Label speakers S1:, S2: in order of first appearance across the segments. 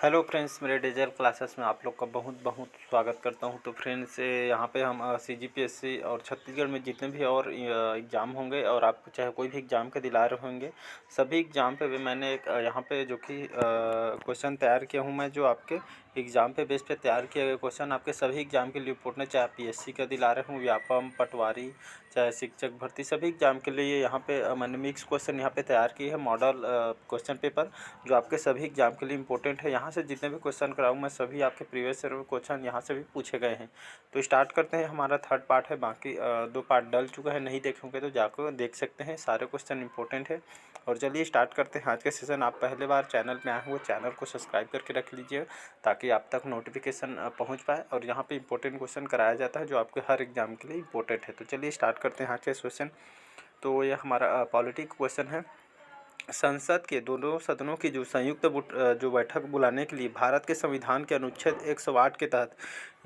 S1: Hello friends, मेरे digital classes में आप लोग का बहुत बहुत स्वागत करता हूं। तो फ्रेंड्स, यहाँ पे हम सीजीपीएससी और छत्तीसगढ़ में जितने भी और एग्ज़ाम होंगे और आपको चाहे कोई भी एग्ज़ाम के दिला रहे होंगे, सभी एग्ज़ाम पे भी मैंने एक यहाँ पे जो कि क्वेश्चन तैयार किया हूँ मैं, जो आपके एग्ज़ाम पे बेस पे तैयार किए गए क्वेश्चन आपके सभी एग्ज़ाम के लिए इम्पोर्टेंट, चाहे आप पीएससी का दिला रहे हों, व्यापम, पटवारी, चाहे शिक्षक भर्ती, सभी एग्ज़ाम के लिए यहाँ पे मैंने मिक्स क्वेश्चन यहाँ पे तैयार किए हैं, मॉडल क्वेश्चन पेपर, जो आपके सभी एग्ज़ाम के लिए इम्पोर्टेंट है। यहाँ से जितने भी क्वेश्चन कराऊँ मैं, सभी आपके प्रीवियस ईयर में क्वेश्चन यहाँ से भी पूछे गए हैं। तो स्टार्ट करते हैं, हमारा थर्ड पार्ट है, बाकी दो पार्ट डल चुका है, नहीं देखे होंगे तो जाकर देख सकते हैं, सारे क्वेश्चन इंपॉर्टेंट है। और चलिए स्टार्ट करते हैं आज के सेशन। आप पहले बार चैनल में आए हुए, चैनल को सब्सक्राइब करके रख लीजिए ताकि आप तक नोटिफिकेशन पहुँच पाए। और यहाँ पे इंपॉर्टेंट क्वेश्चन कराया जाता है जो आपके हर एग्जाम के लिए इंपॉर्टेंट है। तो चलिए स्टार्ट करते हैं आज के क्वेश्चन। तो ये हमारा पॉलिटिक्स क्वेश्चन है। संसद के दोनों सदनों की जो संयुक्त जो बैठक बुलाने के लिए भारत के संविधान के अनुच्छेद 108 के तहत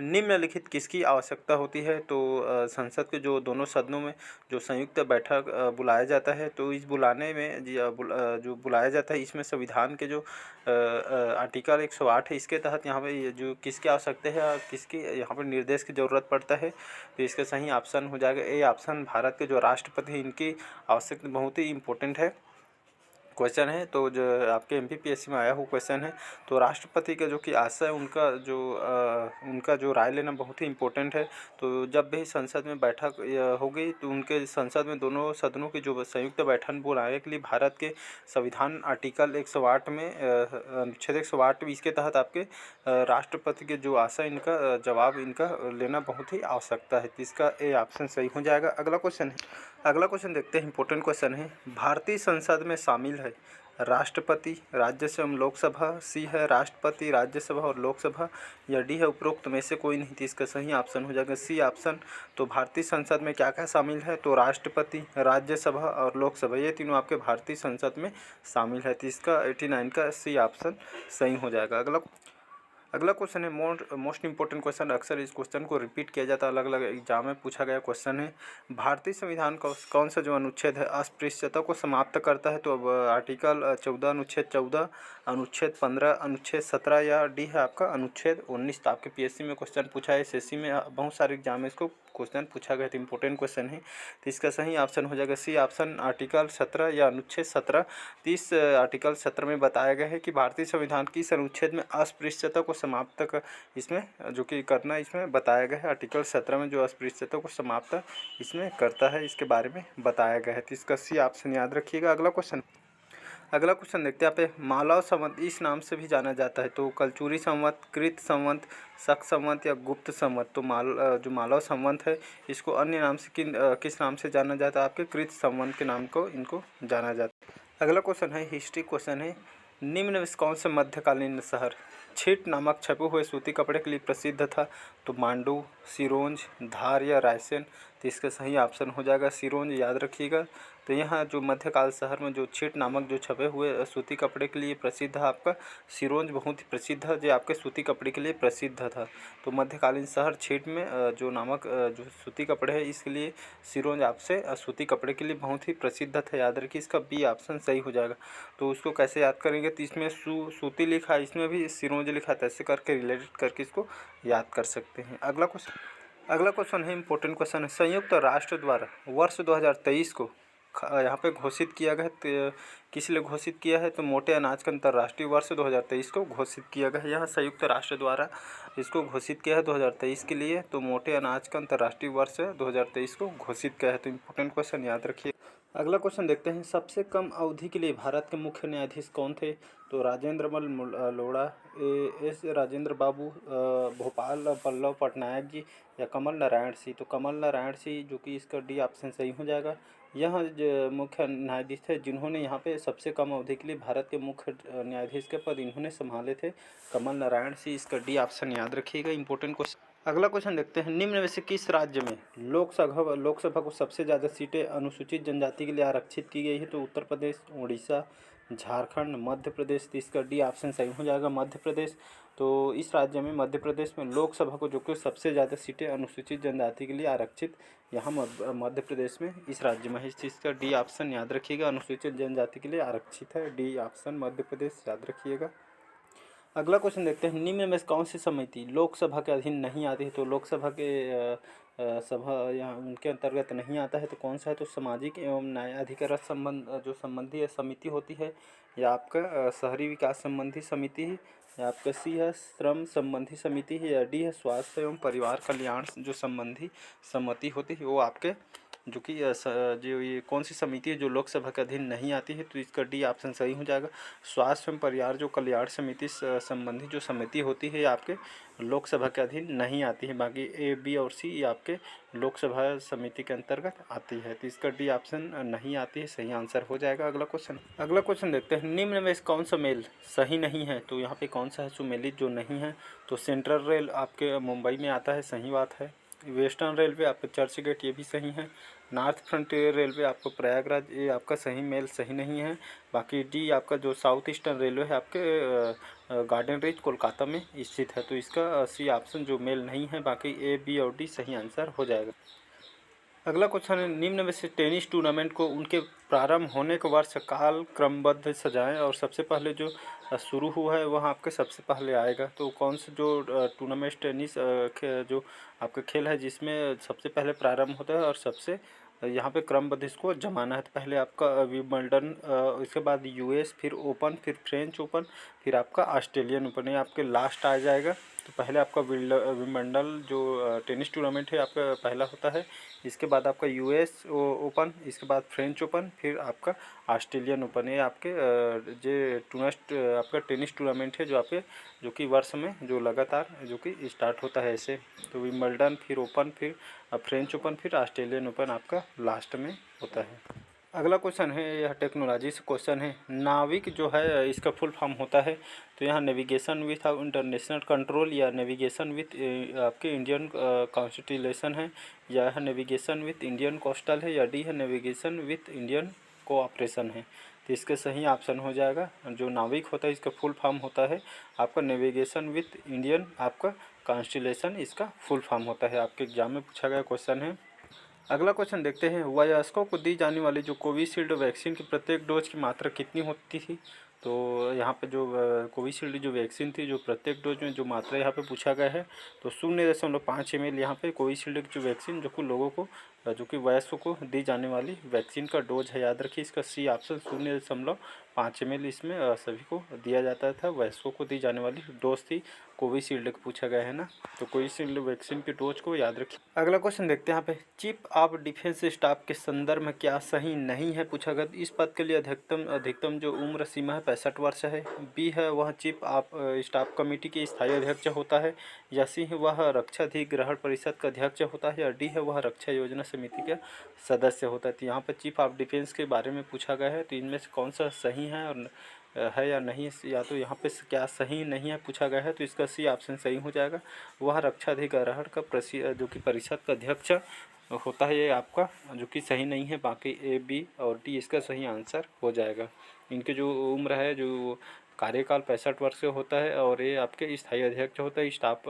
S1: निम्नलिखित किसकी आवश्यकता होती है? तो संसद के जो दोनों सदनों में जो संयुक्त बैठक बुलाया जाता है, तो इस बुलाने में जो बुलाया जाता है, इसमें संविधान के जो आर्टिकल 108 है, इसके तहत यहाँ पे ये जो किसकी आवश्यकता है और किसकी यहाँ पर निर्देश की ज़रूरत पड़ता है, तो इसका सही ऑप्शन हो जाएगा ए ऑप्शन, भारत के जो राष्ट्रपति हैं, इनकी आवश्यकता बहुत ही इंपॉर्टेंट है क्वेश्चन है। तो जो आपके एमपीपीएससी में आया हुआ क्वेश्चन है, तो राष्ट्रपति का जो कि आशय, उनका जो राय लेना बहुत ही इम्पोर्टेंट है। तो जब भी संसद में बैठक होगी, तो उनके संसद में दोनों सदनों की जो संयुक्त बैठक बुलाने के लिए भारत के संविधान आर्टिकल 108 में अनुच्छेद 108 इसके तहत आपके राष्ट्रपति के जो आशय, इनका जवाब इनका लेना बहुत ही आवश्यकता है। तो इसका ए ऑप्शन सही हो जाएगा। अगला क्वेश्चन देखते हैं, इंपॉर्टेंट क्वेश्चन है। भारतीय संसद में शामिल है राष्ट्रपति, राज्यसभा एवं लोकसभा, सी है राष्ट्रपति, राज्यसभा और लोकसभा, या डी है उपरोक्त में से कोई नहीं? तो इसका सही ऑप्शन हो जाएगा सी ऑप्शन। तो भारतीय संसद में क्या क्या शामिल है? तो राष्ट्रपति, राज्यसभा और लोकसभा, ये तीनों आपके भारतीय संसद में शामिल है। तो इसका 89 का सी ऑप्शन सही हो जाएगा। अगला क्वेश्चन है मोस्ट इंपॉर्टेंट क्वेश्चन, अक्सर इस क्वेश्चन को रिपीट किया जाता है, अलग अलग एग्जाम में पूछा गया क्वेश्चन है। भारतीय संविधान का कौन सा जो अनुच्छेद है अस्पृश्यता को समाप्त करता है? तो अब आर्टिकल 14, अनुच्छेद 14, अनुच्छेद 15, अनुच्छेद 17, या डी है आपका अनुच्छेद 19। तो आपके पीएससी में क्वेश्चन पूछा है, एसएससी में बहुत सारे एग्जाम में इसको क्वेश्चन पूछा गया था, इंपॉर्टेंट क्वेश्चन है। तो इसका सही ऑप्शन हो जाएगा सी ऑप्शन, आर्टिकल 17 या अनुच्छेद 17। इस आर्टिकल 17 में बताया गया है कि भारतीय संविधान की इस अनुच्छेद में अस्पृश्यता को समाप्त कर, इसमें जो कि करना, इसमें बताया गया है। आर्टिकल 17 में जो अस्पृश्यता को समाप्त इसमें करता है, इसके बारे में बताया गया है। तो इसका सी ऑप्शन याद रखिएगा। अगला क्वेश्चन देखते हैं। यहाँ पे मालव संवत इस नाम से भी जाना जाता है, तो कलचुरी संवत, कृत संवत, शक संवत या गुप्त संवत? तो जो मालव संवत है, इसको अन्य नाम से किस नाम से जाना जाता है? आपके कृत संवत के नाम को इनको जाना जाता है। अगला क्वेश्चन है, हिस्ट्री क्वेश्चन है। निम्न में कौन से मध्यकालीन शहर छिट नामक छपे हुए सूती कपड़े के लिए प्रसिद्ध था? तो मांडू, सिरोंज, धार या रायसेन? तो इसका सही ऑप्शन हो जाएगा सिरोंज, याद रखिएगा। तो यहाँ जो मध्यकाल शहर में जो छिट नामक जो छपे हुए सूती कपड़े के लिए प्रसिद्ध है, आपका सिरोंज बहुत ही प्रसिद्ध है, जो आपके सूती कपड़े के लिए प्रसिद्ध था। तो मध्यकालीन शहर छिट में जो नामक जो सूती कपड़े है, इसके लिए सिरोंज आपसे सूती कपड़े के लिए बहुत ही प्रसिद्ध था, याद रखिए। इसका बी ऑप्शन सही हो जाएगा। तो उसको कैसे याद करेंगे? तो इसमें सूती लिखा है, इसमें भी सिरोंज लिखा है, तो ऐसे करके रिलेटेड करके इसको याद कर सकते हैं। अगला क्वेश्चन है, इंपॉर्टेंट क्वेश्चन है। संयुक्त राष्ट्र द्वारा वर्ष 2023 को यहाँ पे घोषित किया गया है, किस लिए घोषित किया है? तो मोटे अनाज का अंतर्राष्ट्रीय वर्ष 2023 को घोषित किया गया है। यहाँ संयुक्त राष्ट्र द्वारा इसको घोषित किया है 2023 के लिए। तो मोटे अनाज का अंतर्राष्ट्रीय वर्ष 2023 को घोषित किया है। तो इंपॉर्टेंट क्वेश्चन याद रखिए। अगला क्वेश्चन देखते हैं, सबसे कम अवधि के लिए भारत के मुख्य न्यायाधीश कौन थे? तो राजेंद्र मल लोढ़ा, एस राजेंद्र बाबू, भोपाल पल्लव पटनायक जी, या कमल नारायण सिंह? तो कमल नारायण सिंह, जो कि इसका डी ऑप्शन सही हो जाएगा। यह जो मुख्य न्यायाधीश थे, जिन्होंने यहाँ पे सबसे कम अवधि के लिए भारत के मुख्य न्यायाधीश के पद इन्होंने संभाले थे, कमल नारायण सिंह। इसका डी ऑप्शन याद रखिएगा, इंपॉर्टेंट क्वेश्चन। अगला क्वेश्चन देखते हैं, निम्न में से किस राज्य में लोकसभा को सबसे ज़्यादा सीटें अनुसूचित जनजाति के लिए आरक्षित की गई है? तो उत्तर प्रदेश, उड़ीसा, झारखंड, मध्य प्रदेश? तो इसका डी ऑप्शन सही हो जाएगा, मध्य प्रदेश। तो इस राज्य में, मध्य प्रदेश में लोकसभा को जो कि सबसे ज़्यादा सीटें अनुसूचित जनजाति के लिए आरक्षित यहाँ मध्य प्रदेश में, इस राज्य में है। इस चीज़ का डी ऑप्शन याद रखिएगा, अनुसूचित जनजाति के लिए आरक्षित है, डी ऑप्शन मध्य प्रदेश, याद रखिएगा। अगला क्वेश्चन देखते हैं, निम्न में से कौन सी समिति लोकसभा के अधीन नहीं आती है? तो लोकसभा के सभा यहाँ उनके अंतर्गत नहीं आता है, तो कौन सा है? तो सामाजिक एवं न्याय अधिकार संबंध जो संबंधी समिति होती है, या आपका शहरी विकास संबंधी समिति है, या आपका सी है श्रम संबंधी समिति है, या डी है स्वास्थ्य एवं परिवार कल्याण जो संबंधी समिति होती है वो आपके जो कि जो ये कौन सी समिति है जो लोकसभा के अधीन नहीं आती है? तो इसका डी ऑप्शन सही हो जाएगा। स्वास्थ्य एवं परिवार जो कल्याण समिति संबंधी जो समिति होती है आपके लोकसभा के अधीन नहीं आती है। बाकी ए, बी और सी ये आपके लोकसभा समिति के अंतर्गत आती है, तो इसका डी ऑप्शन नहीं आती है, सही आंसर हो जाएगा। अगला क्वेश्चन देखते हैं, निम्न में से कौन सा मेल सही नहीं है? तो यहाँ पे कौन सा है सुमेलित जो नहीं है? तो सेंट्रल रेल आपके मुंबई में आता है, सही बात है। वेस्टर्न रेलवे आपका चर्च गेट, ये भी सही है। नॉर्थ फ्रंटियर रेलवे आपको प्रयागराज, ये आपका सही मेल सही नहीं है। बाकी डी आपका जो साउथ ईस्टर्न रेलवे है आपके गार्डन रीच कोलकाता में स्थित है, तो इसका सी ऑप्शन जो मेल नहीं है। बाकी ए, बी और डी सही आंसर हो जाएगा। अगला क्वेश्चन है, निम्न में से टेनिस टूर्नामेंट को उनके प्रारंभ होने के वर्ष काल क्रमबद्ध सजाएं, और सबसे पहले जो शुरू हुआ है वह आपके सबसे पहले आएगा। तो कौन सा जो टूर्नामेंट टेनिस जो आपका खेल है जिसमें सबसे पहले प्रारंभ होता है और सबसे यहाँ पे क्रमबद्ध इसको जमाना है? तो पहले आपका विंबलडन, इसके बाद यूएस, फिर ओपन, फिर फ्रेंच ओपन, फिर आपका ऑस्ट्रेलियन ओपन, ये आपके लास्ट आ जाएगा। तो पहले आपका विंबलडन जो टेनिस टूर्नामेंट है आपका पहला होता है, इसके बाद आपका यूएस ओपन, इसके बाद फ्रेंच ओपन, फिर आपका ऑस्ट्रेलियन ओपन। ये आपके आपका टेनिस टूर्नामेंट है जो कि वर्ष में जो लगातार जो कि स्टार्ट होता है ऐसे। तो विंबलडन, फिर ओपन, फिर फ्रेंच ओपन, फिर ऑस्ट्रेलियन ओपन आपका लास्ट में होता है। अगला क्वेश्चन है, यह टेक्नोलॉजी से क्वेश्चन है, नाविक जो है इसका फुल फॉर्म होता है? तो यहाँ नेविगेशन विथ इंटरनेशनल कंट्रोल, या नेविगेशन विथ आपके इंडियन कॉन्स्टिट्यूशन है, या है नेविगेशन विथ इंडियन कोस्टल है, या डी है नेविगेशन विथ इंडियन कोऑपरेशन है? तो इसका सही ऑप्शन हो जाएगा, जो नाविक होता है इसका फुल फॉर्म होता है आपका नेविगेशन विथ इंडियन आपका कॉन्स्टिट्यूशन, इसका फुल फॉर्म होता है। आपके एग्जाम में पूछा गया क्वेश्चन है। अगला क्वेश्चन देखते हैं, वयस्कों को दी जाने वाली जो कोविशील्ड वैक्सीन की प्रत्येक डोज की मात्रा कितनी होती थी? तो यहाँ पे जो कोविशील्ड जो वैक्सीन थी जो प्रत्येक डोज में जो मात्रा यहाँ पे पूछा गया है, तो 0.5 ml यहाँ पे कोविशील्ड की जो वैक्सीन जो कि लोगों को जो कि वयस्कों को दी जाने वाली वैक्सीन का डोज है, याद रखिए इसका सी ऑप्शन 0.5 ml इसमें सभी को दिया जाता था। वयस्कों को दी जाने वाली डोज थी कोविशील्ड का पूछा गया है ना, तो कोविशील्ड वैक्सीन के डोज को याद रखिए। अगला क्वेश्चन देखते हैं यहाँ पे, चीफ ऑफ डिफेंस स्टाफ के संदर्भ में क्या सही नहीं है पूछा गया? इस पद के लिए अधिकतम जो उम्र सीमा है 65 वर्ष है। बी है वह चीफ ऑफ स्टाफ कमेटी के स्थायी अध्यक्ष होता है, या सी है वह रक्षा अधिग्रहण परिषद का अध्यक्ष होता है, या डी है वह रक्षा योजना समिति का सदस्य होता है। तो यहाँ पर चीफ ऑफ डिफेंस के बारे में पूछा गया है, तो इनमें से कौन सा सही है और है या नहीं, या तो यहाँ पे क्या सही नहीं है पूछा गया है, तो इसका सी ऑप्शन सही हो जाएगा। वह रक्षा अधिग्रहण का जो कि परिषद का अध्यक्ष होता है, ये आपका जो कि सही नहीं है। बाकी ए, बी और डी इसका सही आंसर हो जाएगा। इनके जो उम्र है जो कार्यकाल 65 वर्ष से होता है, और ये आपके स्थायी अध्यक्ष होता है स्टाफ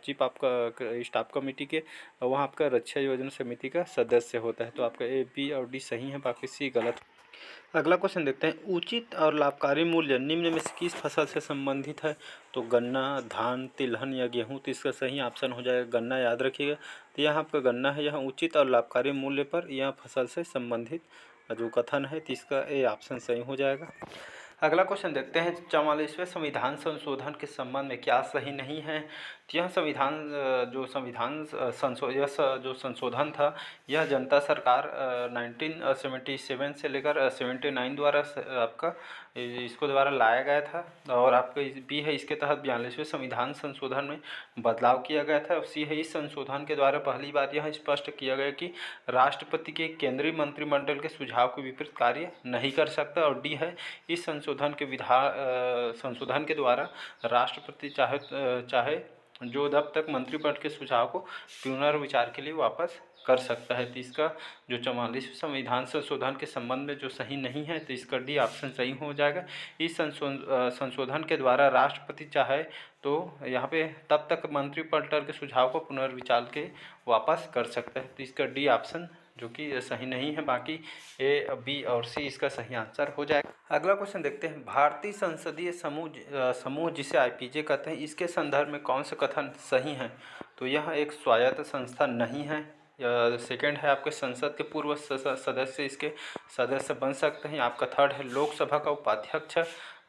S1: चीफ आपका स्टाफ कमेटी के, वहाँ आपका रक्षा योजना समिति का सदस्य होता है। तो आपका ए, बी और डी सही है, बाकी सी गलत। अगला क्वेश्चन देखते हैं, उचित और लाभकारी मूल्य निम्न में से किस फसल से संबंधित है? तो गन्ना, धान, तिलहन या गेहूँ? तो इसका सही ऑप्शन हो जाएगा गन्ना, याद रखिएगा। तो यहाँ आपका गन्ना है, यहाँ उचित और लाभकारी मूल्य पर यह फसल से संबंधित जो कथन है, तो इसका ए ऑप्शन सही हो जाएगा। अगला क्वेश्चन देखते हैं, 44वें संविधान संशोधन के संबंध में क्या सही नहीं है? तो यह संविधान जो संशोधन था, यह जनता सरकार 1977 से लेकर 79 द्वारा आपका इसको द्वारा लाया गया था, और आपका बी है इसके तहत 42वें संविधान संशोधन में बदलाव किया गया था। और सी है इस संशोधन के द्वारा पहली बार यह स्पष्ट किया गया कि राष्ट्रपति के केंद्रीय मंत्रिमंडल के सुझाव के विपरीत कार्य नहीं कर सकता। और डी है इस संशोधन के द्वारा राष्ट्रपति चाहे जो जब तक मंत्रिमंडल के सुझाव को पुनर्विचार के लिए वापस कर सकता है। तो इसका जो 44वें संविधान संशोधन के संबंध में जो सही नहीं है, तो इसका डी ऑप्शन सही हो जाएगा। इस संशोधन के द्वारा राष्ट्रपति चाहे तो यहाँ पे तब तक मंत्रिमंडल के सुझाव को पुनर्विचार के वापस कर सकता है। तो इसका डी ऑप्शन जो कि सही नहीं है। बाकी ए, बी और सी इसका सही आंसर हो जाएगा। अगला क्वेश्चन देखते हैं, भारतीय संसदीय समूह जिसे आईपीजे कहते हैं, इसके संदर्भ में कौन से कथन सही हैं? तो यह एक स्वायत्त संस्था नहीं है। सेकंड है आपके संसद के पूर्व सदस्य इसके सदस्य बन सकते हैं। आपका थर्ड है लोकसभा का उपाध्यक्ष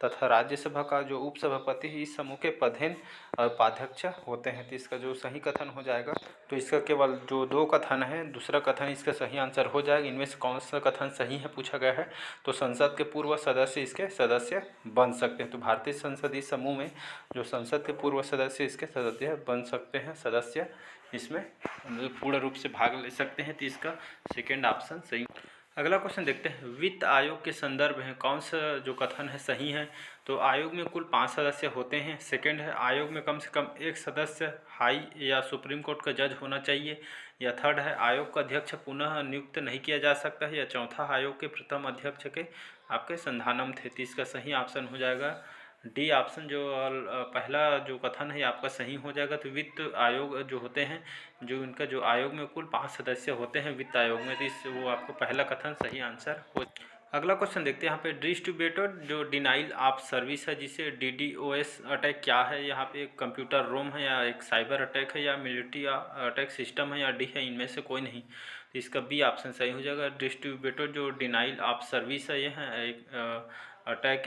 S1: तथा राज्यसभा का जो उपसभापति है इस समूह के पदेन उपाध्यक्ष होते हैं। तो इसका जो सही कथन हो जाएगा, तो इसका केवल जो दो कथन है, दूसरा कथन इसका सही आंसर हो जाएगा। इनमें से कौन सा कथन सही है पूछा गया है, तो संसद के पूर्व सदस्य इसके सदस्य बन सकते हैं। तो भारतीय संसदीय समूह में जो संसद के पूर्व सदस्य इसके सदस्य बन सकते हैं, सदस्य इसमें पूर्ण रूप से भाग ले सकते हैं। तो इसका सेकेंड ऑप्शन सही। अगला क्वेश्चन देखते हैं, वित्त आयोग के संदर्भ में कौन सा जो कथन है सही है? तो आयोग में कुल 5 सदस्य होते हैं। सेकंड है आयोग में कम से कम एक सदस्य हाई या सुप्रीम कोर्ट का जज होना चाहिए। या थर्ड है आयोग का अध्यक्ष पुनः नियुक्त नहीं किया जा सकता है। या चौथा आयोग के प्रथम अध्यक्ष के आपके संधानम थे। तो इसका सही ऑप्शन हो जाएगा डी ऑप्शन, जो पहला जो कथन है आपका सही हो जाएगा। तो वित्त आयोग जो होते हैं, जो इनका जो आयोग में कुल 5 सदस्य होते हैं वित्त आयोग में, तो इस वो आपको पहला कथन सही आंसर हो। अगला क्वेश्चन देखते हैं यहाँ पे, डिस्ट्रीब्यूटेड जो डिनाइल ऑफ सर्विस है जिसे DDoS अटैक क्या है? यहाँ पे एक कंप्यूटर रोम है या एक साइबर अटैक है या मिलिट्री अटैक सिस्टम है या डी है, इनमें से कोई नहीं। तो इसका बी ऑप्शन सही हो जाएगा। डिस्ट्रीब्यूटेड जो डिनाइल ऑफ सर्विस है, यह है एक अटैक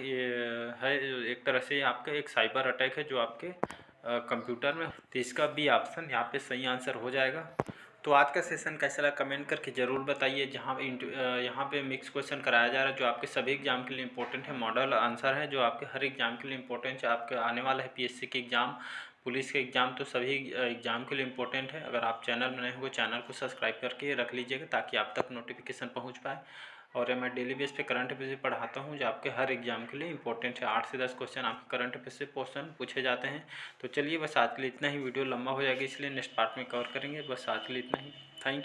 S1: है, एक तरह से आपका एक साइबर अटैक है जो आपके कंप्यूटर में। तो इसका बी ऑप्शन यहाँ पे सही आंसर हो जाएगा। तो आज का सेशन कैसा लगा कमेंट करके ज़रूर बताइए। यहाँ पे मिक्स क्वेश्चन कराया जा रहा है जो आपके सभी एग्जाम के लिए इंपॉर्टेंट है। मॉडल आंसर है जो आपके हर एग्जाम के लिए इंपॉर्टेंट है। आपके आने वाला है PSC के एग्ज़ाम, पुलिस के एग्ज़ाम, तो सभी एग्जाम के लिए इंपॉर्टेंट है। अगर आप चैनल में नए हो चैनल को सब्सक्राइब करके रख लीजिएगा ताकि आप तक नोटिफिकेशन पहुँच पाए। और मैं डेली बेस पे करंट अफेयर पढ़ाता हूँ जो आपके हर एग्जाम के लिए इंपॉर्टेंट है। 8 से 10 क्वेश्चन आपके करंट अफेयर से क्वेश्चन पूछे जाते हैं। तो चलिए बस आज के लिए इतना ही। वीडियो लंबा हो जाएगा इसलिए नेक्स्ट पार्ट में कवर करेंगे। बस आज के लिए इतना ही। Thank you.